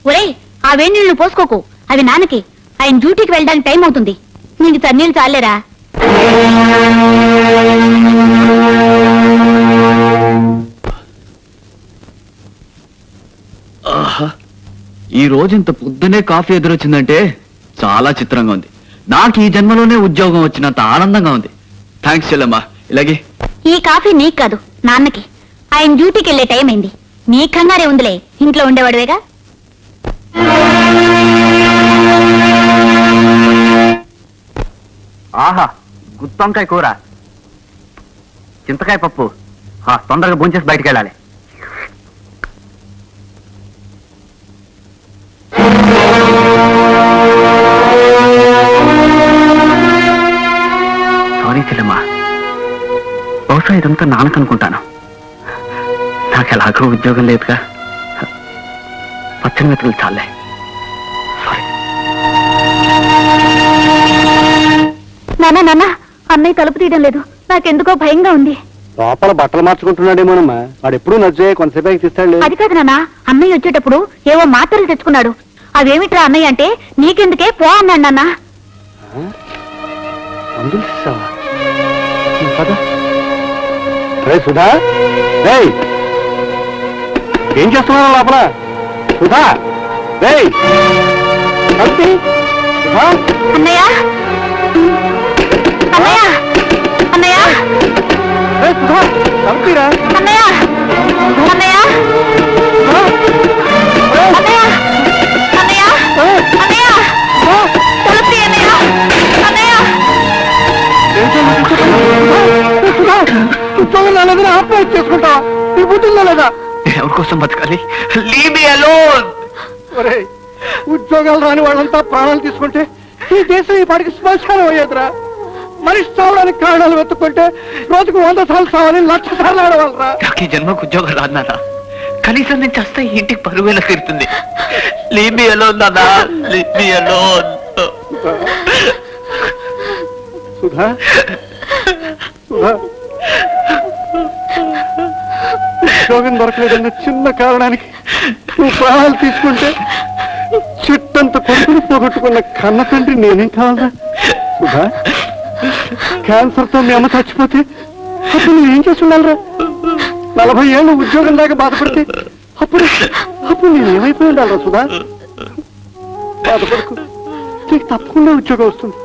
ఒరేయ్, ఆ వేడి నీళ్లు పోసుకోకు, అవి నాన్నకి. ఆయన డ్యూటీకి వెళ్ళడానికి టైం అవుతుంది. నీకు తన్నీళ్ళు చాలేరా? ఈ రోజు ఇంత పొద్దునే కాఫీ ఎదురొచ్చిందంటే చాలా చిత్రంగా ఉంది. నాకు ఈ జన్మలోనే ఉద్యోగం వచ్చినంత ఆనందంగా ఉంది. థ్యాంక్స్ చెల్లమ్మా. ఇలాగే ఈ కాఫీ నీకు కాదు, నాన్నకి. ఆయన డ్యూటీకి వెళ్లే టైం అయింది. నీ కంగారే ఉందిలే, ఇంట్లో ఉండేవాడువేగా. ఆహా, గుత్తొంకాయ కూర, చింతకాయ పప్పు. తొందరగా భోంచేసి బయటికి వెళ్ళాలి. సారీ చెల్లమ్మా, బహుశా ఇదంతా నాన్నకనుకుంటాను. నాకు ఎలాగో ఉద్యోగం లేదుగా, పచ్చని మెతుకులు చాలే. సారీ. నాన్న, అన్నయ్య తలుపు తీయడం లేదు. నాకెందుకో భయంగా ఉంది. లోపల బట్టలు మార్చుకుంటున్నాడేమోనమ్మా. వాడు ఎప్పుడు నచ్చే కొంతసేపు తీస్తాడు. అది కాదు నాన్న, అన్నయ్య వచ్చేటప్పుడు ఏవో మాత్రలు తెచ్చుకున్నాడు. అవేమిట్రా అన్నయ్య అంటే, నీకెందుకే పో అన్నాడు నాన్న. మందులు ఇస్తావా? సుధా, ఏం చేస్తున్నావు లోపల? సుధా, అన్నయ్య, అన్నయ్య, అన్నయ్య, సుధా, తలుపురా. అన్నయ్య, అన్నయ్య, అన్నయ్య, అన్నయ్య, అన్నయ్య, తలుపు తీ అన్నయ్య, అన్నయ్య. ఉద్యోగం రాలేదని ఆత్మహత్య చేసుకుంటావా? నీ బుద్ధుల్లో లేదా? ఎవరి కోసం బతకాలి? Leave me alone. ఒరేయ్, ఉద్యోగాలు రాని వాళ్ళంతా ప్రాణాలు తీసుకుంటే ఈ దేశం ఈ పాటికి శ్మశానం అయ్యేదిరా. మనిషి చావడానికి కారణాలు వెతుక్కుంటే రోజుకు 100 సార్లు చావని 1,00,000 సార్లు ఆడవాళ్ళరా. నాకు ఈ జన్మకు ఉద్యోగం రాన్నారా? కనీసం నేను చేస్తే ఇంటికి పరువేలా తీరుతుంది. లీవ్ మీ అలోన్ నాన్నా, leave me alone. Sudha, Sudha, ఉద్యోగం దొరకలేదన్న చిన్న కారణానికి నువ్వు ప్రాణాలు తీసుకుంటే చెట్టంత కొడుకుని పోగొట్టుకున్న కన్న తండ్రి నేనేం కావాలా? సుధా, క్యాన్సర్తో మీ అమ్మ చచ్చిపోతే అప్పుడు నువ్వేం చేసి ఉండాలిరా? 40 ఏళ్ళు ఉద్యోగం దాకా బాధపడితే అప్పుడు నేనేమైపోయి ఉండాలిరా? సుధా, బాధపడుకు, నీకు తప్పకుండా ఉద్యోగం వస్తుంది.